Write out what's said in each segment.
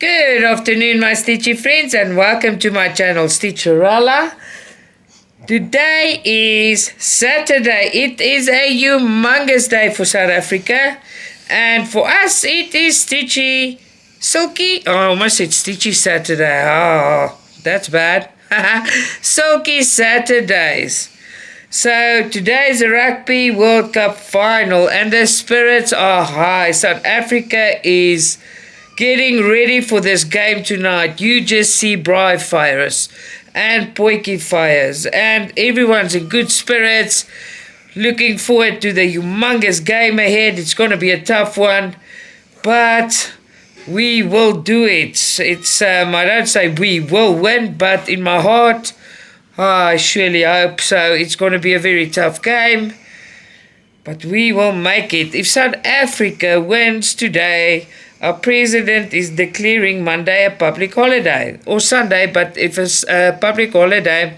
Good afternoon, my Stitchy friends, and welcome to my channel, Stitcha-Rella. Today is Saturday. It is a humongous day for South Africa, and for us it is Stitchy Silky. Oh, I almost said Stitchy Saturday. Oh, that's bad. Silky Saturdays. So today is the Rugby World Cup final, and the spirits are high. South Africa is getting ready for this game tonight. You just see braai fires and potjie fires, and everyone's in good spirits, looking forward to the humongous game ahead. It's going to be a tough one, but we will do it. I don't say we will win, but in my heart, I surely hope so. It's going to be a very tough game, but we will make it. If South Africa wins today, our president is declaring Monday a public holiday, or Sunday, but if it's a public holiday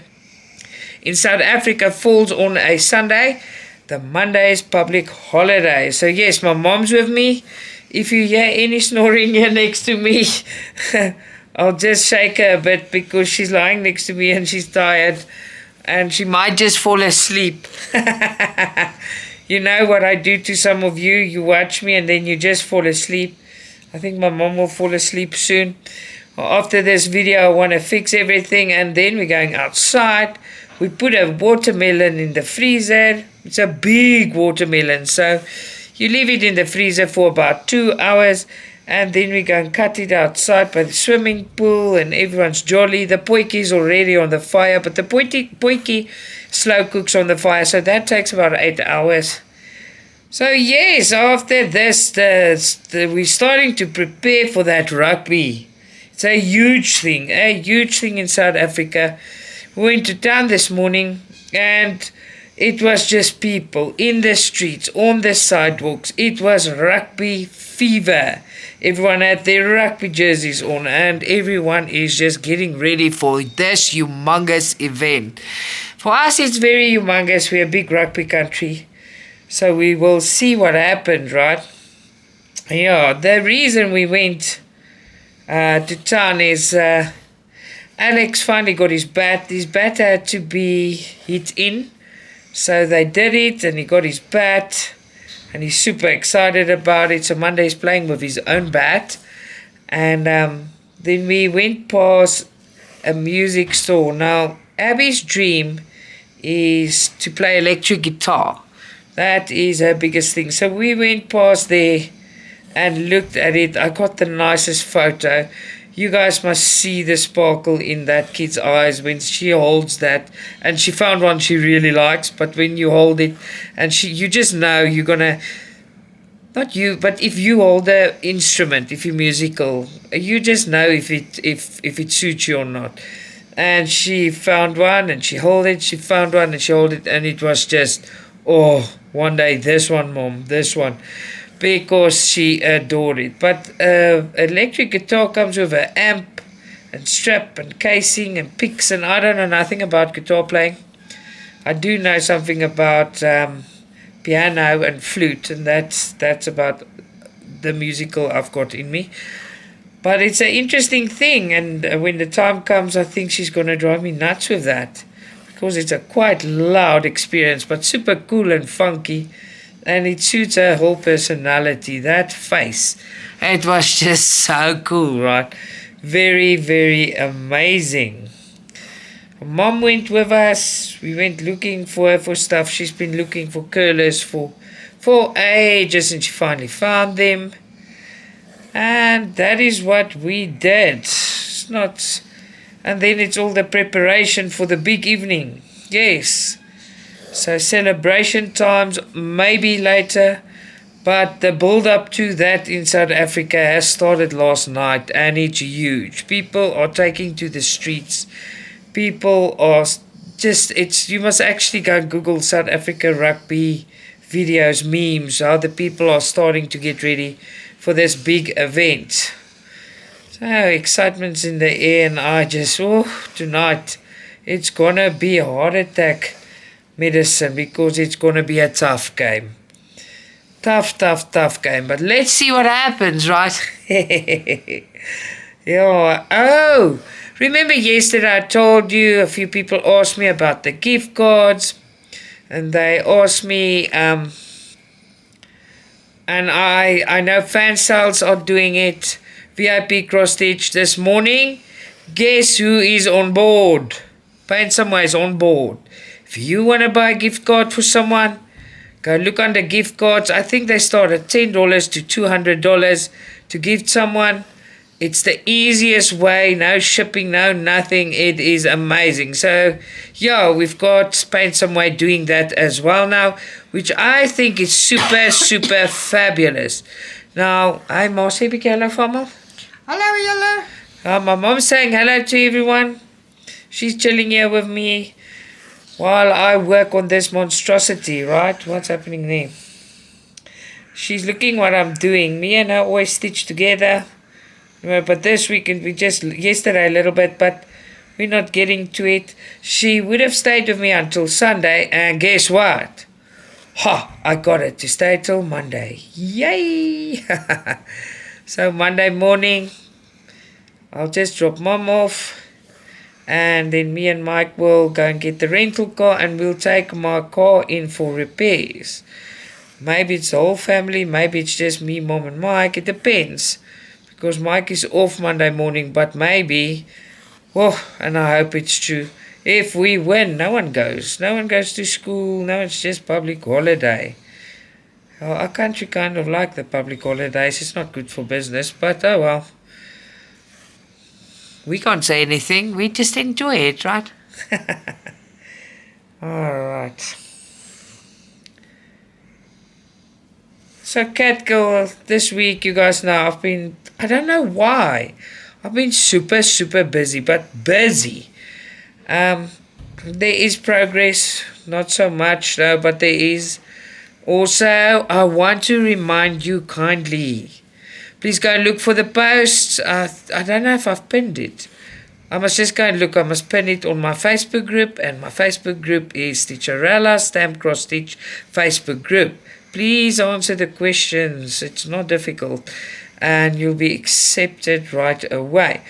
in South Africa falls on a Sunday, the Monday is public holiday. So yes, my mom's with me. If you hear any snoring here next to me, I'll just shake her a bit because she's lying next to me and she's tired and she might just fall asleep. You know what I do to some of you? You watch me and then you just fall asleep. I think my mom will fall asleep soon. After this video, I want to fix everything, and then we're going outside. We put a watermelon in the freezer. It's a big watermelon, so you leave it in the freezer for about 2 hours, and then we go and cut it outside by the swimming pool, and everyone's jolly. The potjie is already on the fire, but the potjie slow cooks on the fire, so that takes about 8 hours. So yes, after this, we're starting to prepare for that rugby. It's a huge thing in South Africa. We went to town this morning and it was just people in the streets, on the sidewalks. It was rugby fever. Everyone had their rugby jerseys on and everyone is just getting ready for this humongous event. For us, it's very humongous. We're a big rugby country. So we will see what happened, right? Yeah, the reason we went to town is Alex finally got his bat. His bat had to be hit in. So they did it and he got his bat. And he's super excited about it. So Monday he's playing with his own bat. And then we went past a music store. Now, Abby's dream is to play electric guitar. That is her biggest thing. So we went past there and looked at it. I got the nicest photo. You guys must see the sparkle in that kid's eyes when she holds that. And she found one she really likes. But when you hold it, and you just know you're gonna, not you, but if you hold the instrument, if you're musical, you just know if it suits you or not. And she found one and she held it. She found one and she held it, and it was just, oh, one day, this one, Mom, this one, because she adored it. But electric guitar comes with an amp and strap and casing and picks, and I don't know nothing about guitar playing. I do know something about piano and flute, and that's about the musical I've got in me. But it's an interesting thing, and when the time comes, I think she's going to drive me nuts with that. Because it's a quite loud experience, but super cool and funky, and it suits her whole personality, that face. It was just so cool, right? Very, very amazing. Mom went with us. We went looking for her for stuff. She's been looking for curlers for ages, and she finally found them. And that is what we did. It's not... And then it's all the preparation for the big evening. Yes. So celebration times maybe later. But the build up to that in South Africa has started last night. And it's huge. People are taking to the streets. People are just, you must actually go and Google South Africa rugby videos, memes. How the people are starting to get ready for this big event. So excitement's in the air, and I just, tonight it's gonna be a heart attack medicine because it's gonna be a tough game. Tough game. But let's see what happens, right? Yeah. Oh, remember yesterday I told you a few people asked me about the gift cards, and they asked me, and I know FANSELLS are doing it. VIP cross stitch this morning. Guess who is on board? Paint Somewhere is on board. If you want to buy a gift card for someone, go look under gift cards. I think they start at $10 to $200 to gift someone. It's the easiest way, no shipping, no nothing. It is amazing. So, yeah, we've got Paint Somewhere doing that as well now, which I think is super, super fabulous. Now, hi, Marcy, big hello, Farmer. Hello, Yellow. My mom's saying hello to everyone. She's chilling here with me while I work on this monstrosity, right? What's happening there? She's looking what I'm doing. Me and her always stitch together. But this weekend, we just, yesterday a little bit, but we're not getting to it. She would have stayed with me until Sunday, and guess what? Ha! I got it to stay till Monday. Yay! So Monday morning, I'll just drop Mom off, and then me and Mike will go and get the rental car, and we'll take my car in for repairs. Maybe it's the whole family, maybe it's just me, Mom, and Mike. It depends. Because Mike is off Monday morning, but maybe, and I hope it's true, if we win, no one goes. No one goes to school, no, it's just public holiday. Our country kind of like the public holidays. It's not good for business, but oh well. We can't say anything, we just enjoy it, right? Alright. So Catgirl, this week, you guys know, I don't know why, I've been super, super busy, but busy. There is progress, not so much though, but there is. Also, I want to remind you kindly, please go and look for the posts. I don't know if I've pinned it. I must just go and look. I must pin it on my Facebook group, and my Facebook group is Stitcha-Rella Stamp Cross Stitch Facebook group. Please answer the questions. It's not difficult, and you'll be accepted right away.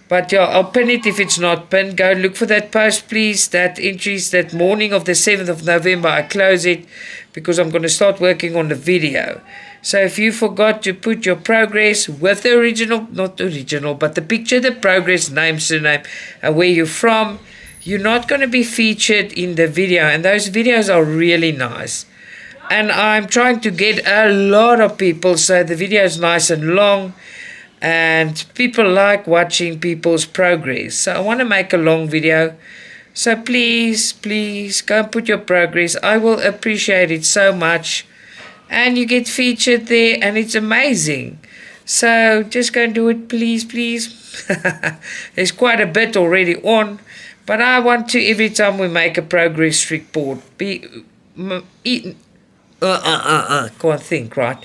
But yeah, I'll pin it if it's not pinned. Go look for that post, please. That entries that morning of the 7th of November. I close it because I'm going to start working on the video. So if you forgot to put your progress with the original, not the original, but the picture, the progress, name, surname, and where you're from, you're not going to be featured in the video. And those videos are really nice. And I'm trying to get a lot of people, so the video is nice and long. And people like watching people's progress. So I want to make a long video. So please, please go and put your progress. I will appreciate it so much. And you get featured there, and it's amazing. So just go and do it, please, please. There's quite a bit already on. But I want to, every time we make a progress report, can't think, right?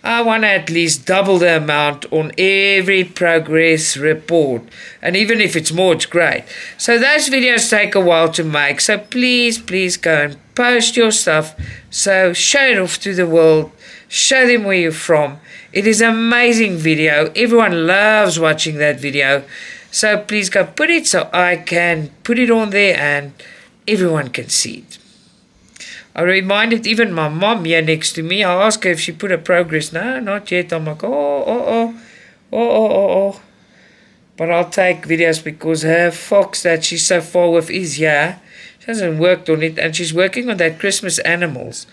I want to at least double the amount on every progress report. And even if it's more, it's great. So those videos take a while to make. So please, please go and post your stuff. So show it off to the world. Show them where you're from. It is an amazing video. Everyone loves watching that video. So please go put it so I can put it on there and everyone can see it. I reminded even my mom here next to me. I asked her if she put a progress. No, not yet. I'm like, oh. But I'll take videos because her fox that she's so far with is here. She hasn't worked on it, and she's working on that Christmas animals.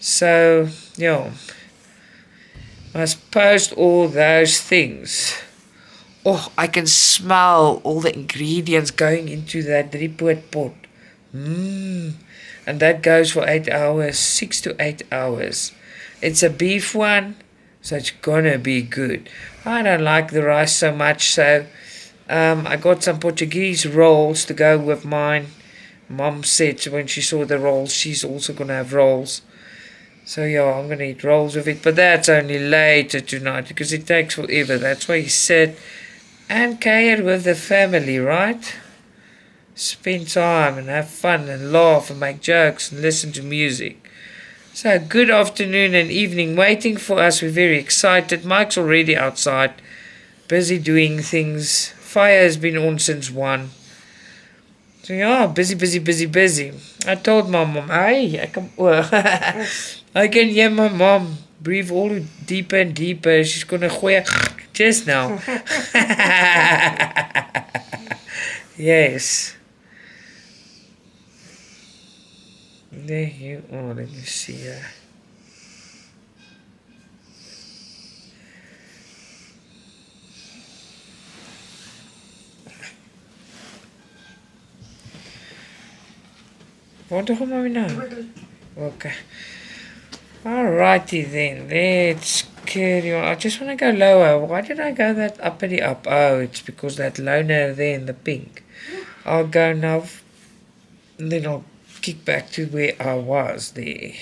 So, yeah. Must post all those things. Oh, I can smell all the ingredients going into that report pot. And that goes for 8 hours, 6 to 8 hours. It's a beef one, so it's gonna be good. I don't like the rice so much, so I got some Portuguese rolls to go with mine. Mom said when she saw the rolls, she's also gonna have rolls. So yeah, I'm gonna eat rolls with it, but that's only later tonight because it takes forever. That's why you sit and care with the family, right? Spend time and have fun and laugh and make jokes and listen to music. So good afternoon and evening waiting for us. We're very excited. Mike's already outside busy doing things. Fire has been on since 1. So yeah, busy. I told my mom, hey, I can hear my mom breathe all deeper and deeper. She's gonna gooi just now. Yes. There you are. Let me see here. Wat doen we now? Okay. Alrighty then. Let's carry on. I just want to go lower. Why did I go that uppity up? Oh, it's because that loner there in the pink. I'll go now. And then I'll kick back to where I was there.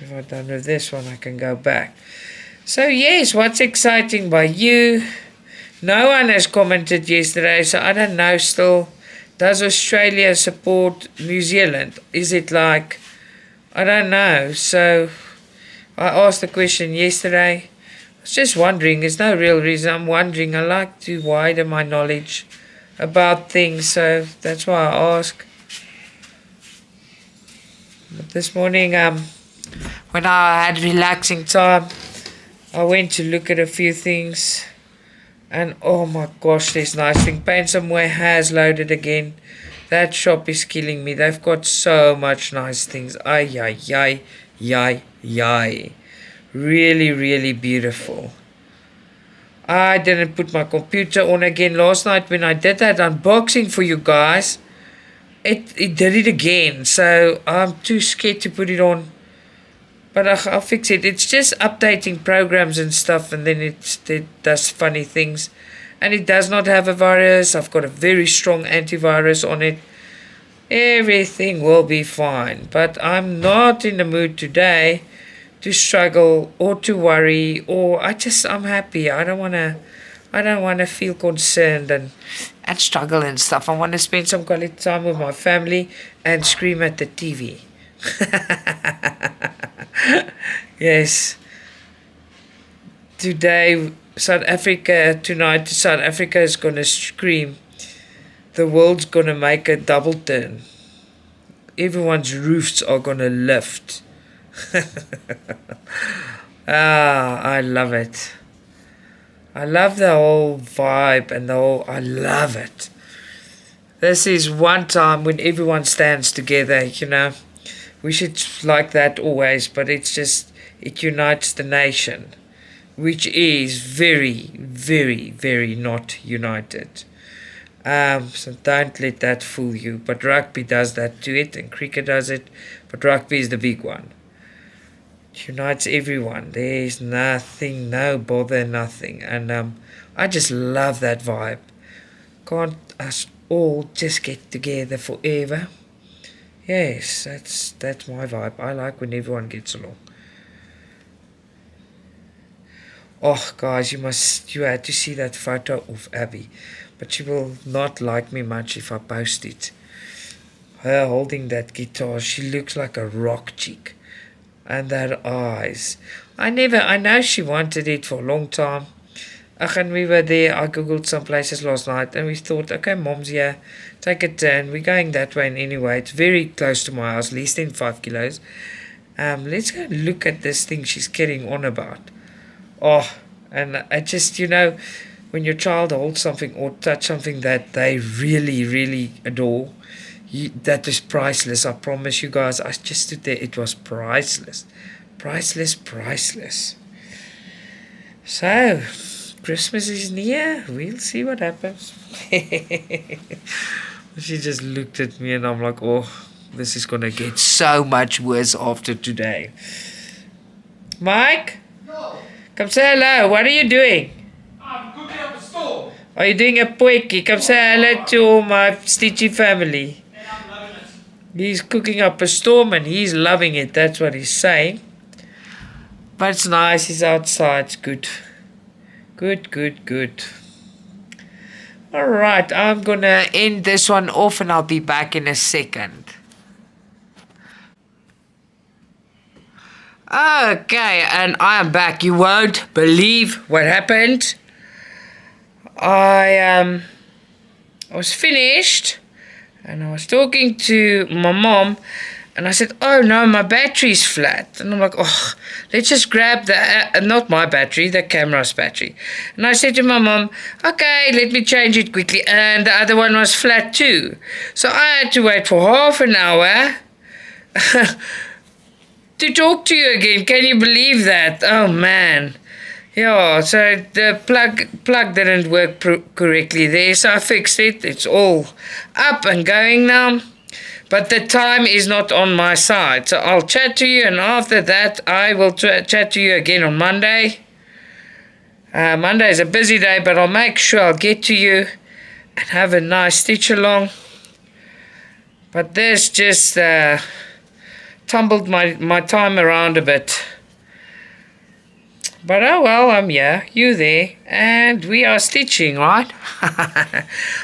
If I'm done with this one, I can go back. So yes, what's exciting by you? No one has commented yesterday, so I don't know still. Does Australia support New Zealand? Is it like, I don't know. So I asked the question yesterday. I was just wondering. There's no real reason. I'm wondering. I like to widen my knowledge about things, so that's why I ask. But this morning, when I had relaxing time, I went to look at a few things. And oh my gosh, there's nice thing. Paint Somewhere has loaded again. That shop is killing me. They've got so much nice things. Ay. Really beautiful. I didn't put my computer on again last night when I did that unboxing for you guys. It did it again. So I'm too scared to put it on. But I'll fix it. It's just updating programs and stuff, and then it does funny things. And it does not have a virus. I've got a very strong antivirus on it. Everything will be fine. But I'm not in the mood today to struggle or to worry, or I'm happy. I don't wanna feel concerned and struggle and stuff. I want to spend some quality time with my family and scream at the TV. Yes. Tonight South Africa is going to scream. The world's going to make a double turn. Everyone's roofs are going to lift. I love it. I love the whole vibe and I love it. This is one time when everyone stands together, We should like that always, but it unites the nation, which is very not united. So don't let that fool you. But rugby does that to it, and cricket does it, but rugby is the big one. It unites everyone. There's nothing, no bother, nothing. And I just love that vibe. Can't us all just get together forever? Yes, that's my vibe. I like when everyone gets along. Oh, guys, you had to see that photo of Abby. But she will not like me much if I post it. Her holding that guitar, she looks like a rock chick. And her eyes. I know she wanted it for a long time. And we were there, I googled some places last night and we thought, okay, Mom's here, take a turn, we're going that way anyway, it's very close to my house, less than 5 kilos. Let's go look at this thing she's carrying on about. Oh, and I just, when your child holds something or touch something that they really adore, that is priceless. I promise you guys, I just stood there, it was priceless. Priceless. So Christmas is near. We'll see what happens. She just looked at me and I'm like, oh, this is going to get so much worse after today. Mike? No. Come say hello. What are you doing? I'm cooking up a storm. Are you doing a potjie? Come say hello to all my Stitchy family. And I'm loving it. He's cooking up a storm and he's loving it. That's what he's saying. But it's nice. He's outside. It's good. Good. Alright, I'm gonna end this one off and I'll be back in a second. Okay, and I am back. You won't believe what happened. I was finished and I was talking to my mom and I said, oh no, my battery's flat. And I'm like, oh, let's just grab the, not my battery, the camera's battery. And I said to my mom, okay, let me change it quickly. And the other one was flat too. So I had to wait for half an hour to talk to you again. Can you believe that? Oh man. Yeah, so the plug didn't work correctly there, so I fixed it. It's all up and going now. But the time is not on my side. So I'll chat to you, and after that I will chat to you again on Monday. Monday is a busy day, but I'll make sure I'll get to you and have a nice stitch along. But this just tumbled my time around a bit. But oh well, I'm here, you there, and we are stitching, right?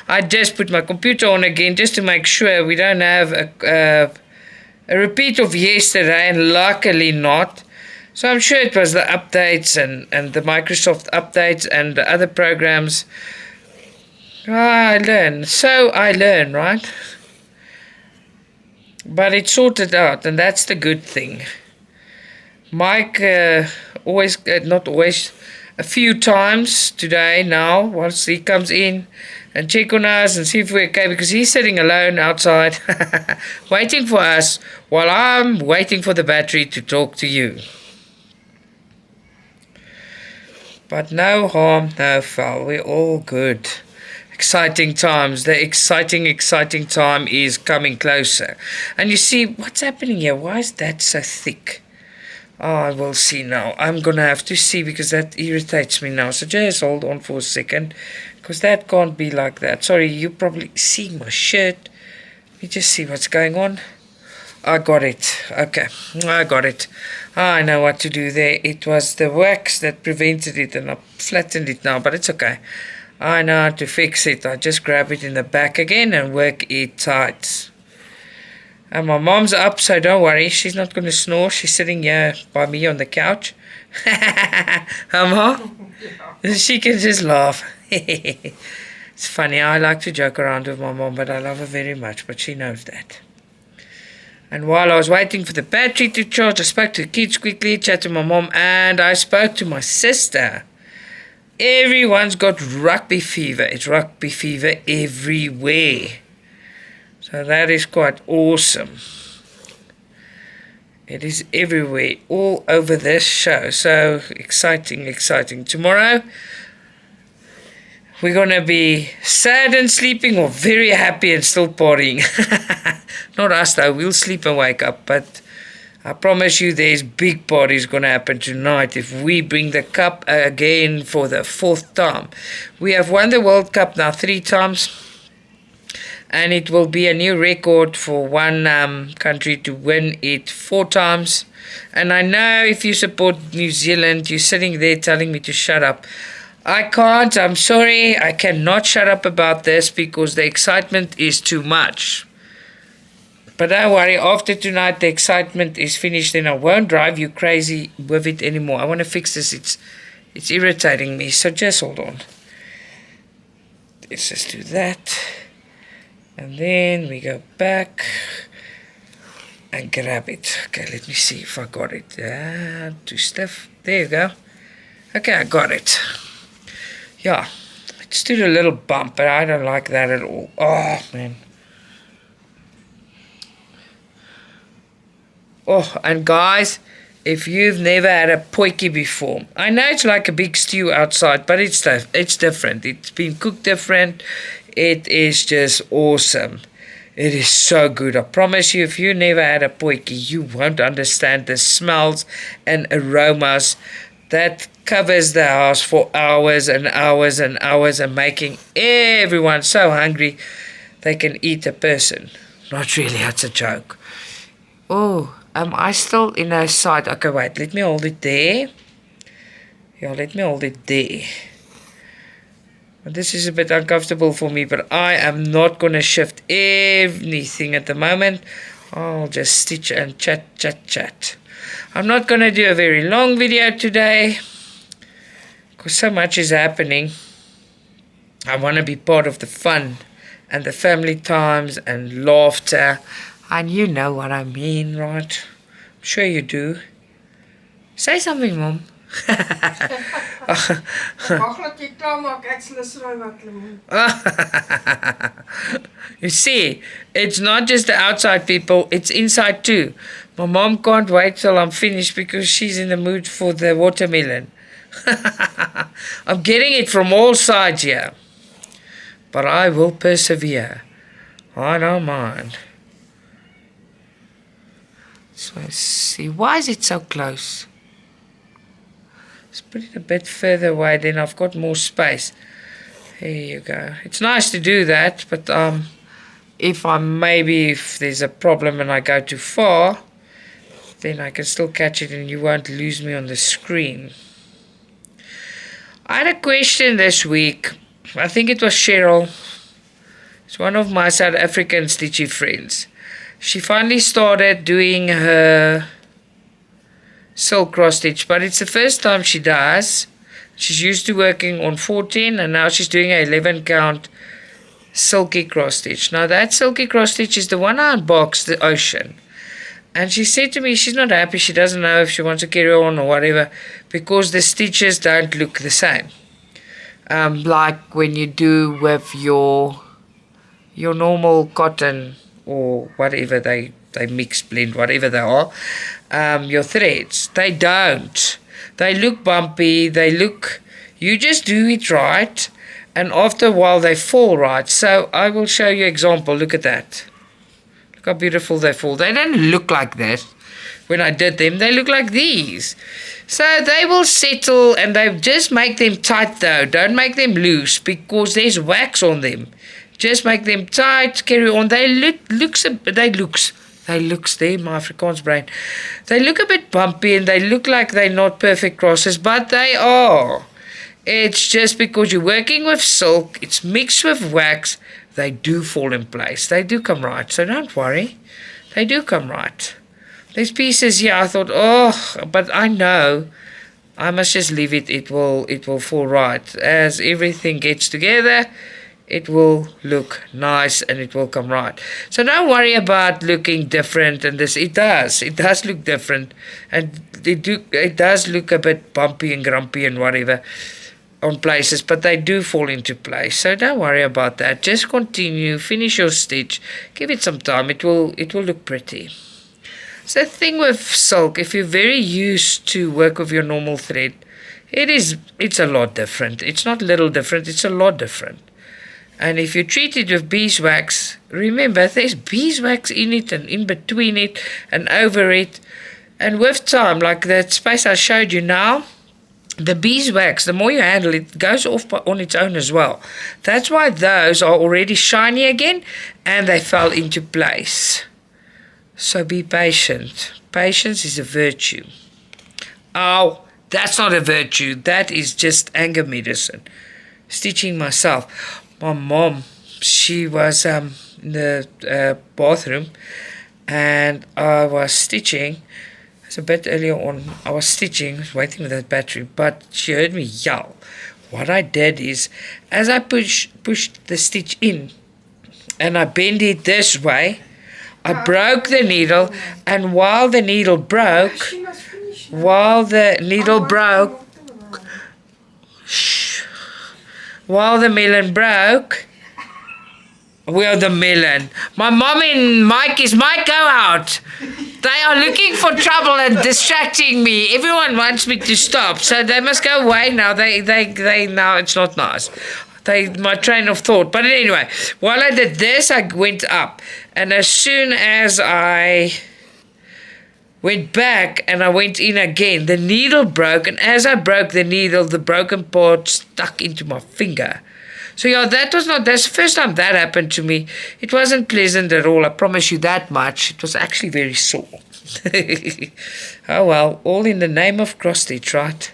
I just put my computer on again just to make sure we don't have a repeat of yesterday, and luckily not. So I'm sure it was the updates and the Microsoft updates and the other programs. I learn, right? But it's sorted out, and that's the good thing. Mike always, not always, a few times today now, once he comes in and check on us and see if we're okay, because he's sitting alone outside waiting for us while I'm waiting for the battery to talk to you. But no harm, no foul, we're all good. Exciting times. The exciting time is coming closer. And you see, what's happening here? Why is that so thick? Oh, I will see now. I'm going to have to see because that irritates me now. So just hold on for a second because that can't be like that. Sorry, you probably see my shirt. Let me just see what's going on. I got it. Okay, I got it. I know what to do there. It was the wax that prevented it and I flattened it now, but it's okay. I know how to fix it. I just grab it in the back again and work it tight. And my mom's up, so don't worry. She's not going to snore. She's sitting here by me on the couch. Mom? She can just laugh. It's funny. I like to joke around with my mom, but I love her very much. But she knows that. And while I was waiting for the battery to charge, I spoke to the kids quickly, chatted to my mom, and I spoke to my sister. Everyone's got rugby fever. It's rugby fever everywhere. So that is quite awesome. It is everywhere, all over this show. So exciting. Tomorrow, we're going to be sad and sleeping or very happy and still partying. Not us though, we'll sleep and wake up. But I promise you there's big parties going to happen tonight if we bring the cup again for the 4th time. We have won the World Cup now 3 times. And it will be a new record for one country to win it 4 times. And I know if you support New Zealand, you're sitting there telling me to shut up. I can't. I'm sorry. I cannot shut up about this because the excitement is too much. But don't worry. After tonight, the excitement is finished. Then I won't drive you crazy with it anymore. I want to fix this. It's irritating me. So just hold on. Let's just do that. And then we go back and grab it. Okay, let me see if I got it. Too stiff. There you go. Okay, I got it. Yeah, it stood a little bump, but I don't like that at all. Oh, man. Oh, and guys, if you've never had a potjie before, I know it's like a big stew outside, but it's different. It's been cooked different. It is just awesome. It is so good. I promise you, if you never had a potjie, you won't understand the smells and aromas that covers the house for hours and hours and hours and making everyone so hungry they can eat a person. Not really, that's a joke. Oh, am I still in a side? Okay, wait, let me hold it there. Yeah, let me hold it there. This is a bit uncomfortable for me, but I am not going to shift anything at the moment. I'll just stitch and chat. I'm not going to do a very long video today because so much is happening. I want to be part of the fun and the family times and laughter. And you know what I mean, right? I'm sure you do. Say something, Mom. You see, it's not just the outside people, it's inside too. My mom can't wait till I'm finished because she's in the mood for the watermelon. I'm getting it from all sides here. But I will persevere. I don't mind. So let's see, why is it so close? Let's put it a bit further away, then I've got more space. There you go. It's nice to do that, but if there's a problem and I go too far, then I can still catch it and you won't lose me on the screen. I had a question this week. I think it was Cheryl. It's one of my South African Stitchy friends. She finally started doing her silk cross stitch, but it's the first time she does. She's used to working on 14 and now she's doing an 11 count silky cross stitch. Now that silky cross stitch is the one I unboxed, the ocean. And she said to me she's not happy, she doesn't know if she wants to carry on or whatever, because the stitches don't look the same. Like when you do with your normal cotton or whatever they mix, blend, whatever they are, your threads, they don't. They look bumpy, you just do it right, and after a while they fall right. So I will show you an example. Look at that. Look how beautiful they fall. They don't look like that when I did them. They look like these. So they will settle, and they just make them tight though. Don't make them loose because there's wax on them. Just make them tight, carry on. They looks there, my Afrikaans brain. They look a bit bumpy and they look like they're not perfect crosses, but they are. It's just because you're working with silk, it's mixed with wax, they do fall in place. They do come right, so don't worry. They do come right. These pieces here, I thought, but I know I must just leave it. It will fall right. As everything gets together, it will look nice and it will come right. So don't worry about looking different and this. It does look different, and it does look a bit bumpy and grumpy and whatever on places, but they do fall into place. So don't worry about that. Just continue, finish your stitch, give it some time. It will look pretty. So the thing with silk, if you're very used to work with your normal thread, it's a lot different. It's not little different, it's a lot different. And if you treat it with beeswax, remember there's beeswax in it and in between it and over it. And with time, like that space I showed you now, the beeswax, the more you handle it, goes off on its own as well. That's why those are already shiny again and they fell into place. So be patient. Patience is a virtue. Oh, that's not a virtue. That is just anger medicine. Stitching myself. My mom, she was in the bathroom and I was stitching. It's a bit earlier on. I was stitching, was waiting with that battery, but she heard me yell. What I did is, as I pushed the stitch in and I bent it this way, I broke the needle, and while the needle broke, while the melon broke, my mom and Mikey's might go out. They are looking for trouble and distracting me. Everyone wants me to stop, so they must go away now. They now it's not nice. My train of thought. But anyway, while I did this, I went up, and as soon as I went back and I went in again, the needle broke, and as I broke the needle, the broken part stuck into my finger. So yeah, that's the first time that happened to me. It wasn't pleasant at all, I promise you that much. It was actually very sore. Oh well, all in the name of cross stitch, right?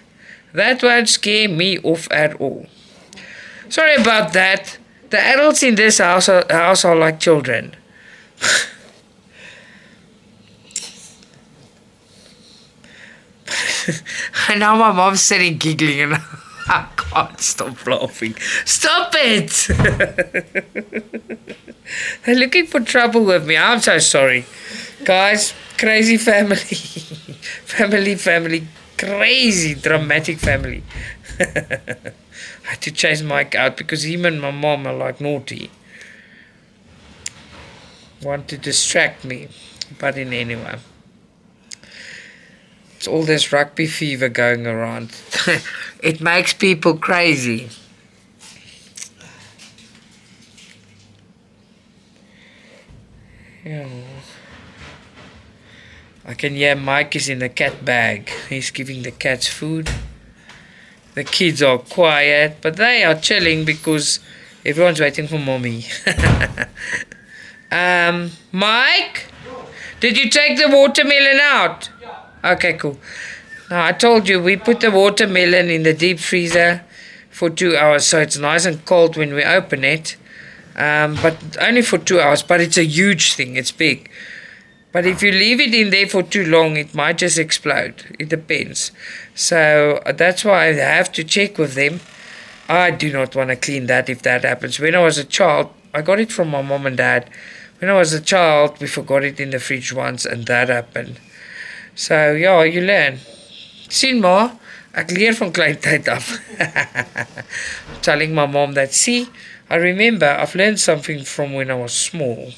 That won't scare me off at all. Sorry about that. The adults in this house are like children. I know my mom's sitting giggling and I can't stop laughing. Stop it! They're looking for trouble with me. I'm so sorry. Guys, crazy family. family. Crazy, dramatic family. I had to chase Mike out because him and my mom are like naughty. Want to distract me. But in anyway. It's all this rugby fever going around. It makes people crazy. Yeah. I can hear Mike is in the cat bag. He's giving the cats food. The kids are quiet, but they are chilling because everyone's waiting for mommy. Mike? Did you take the watermelon out? Yeah. Okay, cool. Now, I told you, we put the watermelon in the deep freezer for 2 hours, so it's nice and cold when we open it. But only for 2 hours, but it's a huge thing, it's big. But if you leave it in there for too long, it might just explode. It depends. So that's why I have to check with them. I do not want to clean that if that happens. When I was a child, I got it from my mom and dad. When I was a child, we forgot it in the fridge once and that happened. So ja, you learn. Sien maar, ek leer van kleintyd af. Telling my mom that, see, I remember I've learned something from when I was small.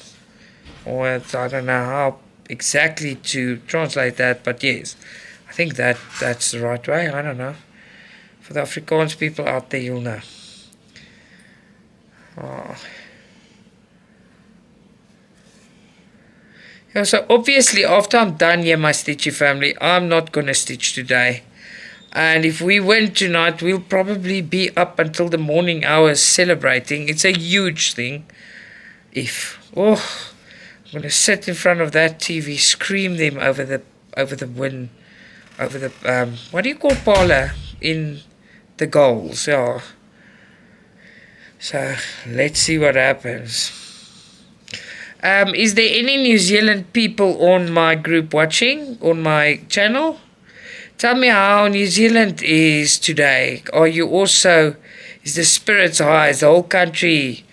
Or I don't know how exactly to translate that, but yes, I think that's the right way. I don't know. For the Afrikaans people out there, you'll know. Oh. Yeah, so obviously after I'm done here, my Stitchy family, I'm not going to stitch today. And if we win tonight, we'll probably be up until the morning hours celebrating. It's a huge thing. I'm going to sit in front of that TV, scream them over the win, over the, what do you call parlor in the goals, yeah. So, let's see what happens. Is there any New Zealand people on my group watching, on my channel? Tell me how New Zealand is today. Are you also, is the spirits high? Is the whole country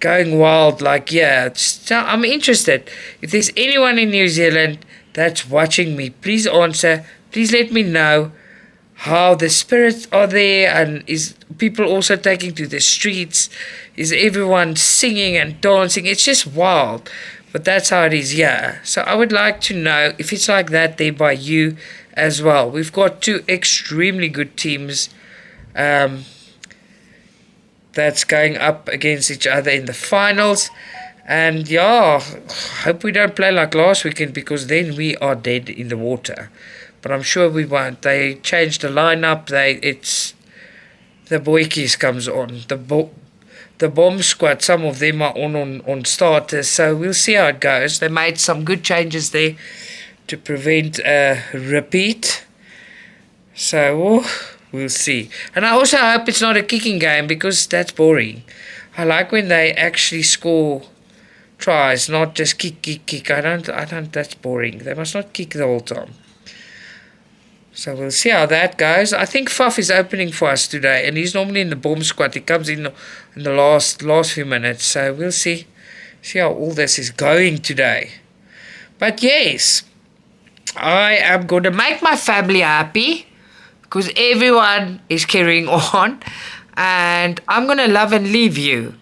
going wild? Like, yeah, I'm interested. If there's anyone in New Zealand that's watching me, please answer. Please let me know how the spirits are there, and is people also taking to the streets? Is everyone singing and dancing? It's just wild, but that's how it is here. So I would like to know if it's like that there by you as well. We've got two extremely good teams that's going up against each other in the finals. And yeah, hope we don't play like last weekend, because then we are dead in the water. But I'm sure we won't. They changed the lineup. It's the boykies comes on. The bomb squad, some of them are on starters. So we'll see how it goes. They made some good changes there to prevent a repeat. So we'll see. And I also hope it's not a kicking game, because that's boring. I like when they actually score tries, not just kick. I don't, that's boring. They must not kick the whole time. So we'll see how that goes. I think Faf is opening for us today, and he's normally in the bomb squad. He comes in the last few minutes. So we'll see how all this is going today. But yes, I am going to make my family happy, because everyone is carrying on, and I'm going to love and leave you.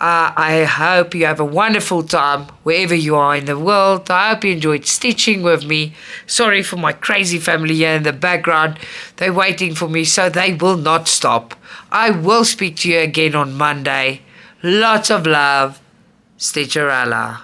I hope you have a wonderful time wherever you are in the world. I hope you enjoyed stitching with me. Sorry for my crazy family here in the background. They're waiting for me, so they will not stop. I will speak to you again on Monday. Lots of love. Stitcha-Rella.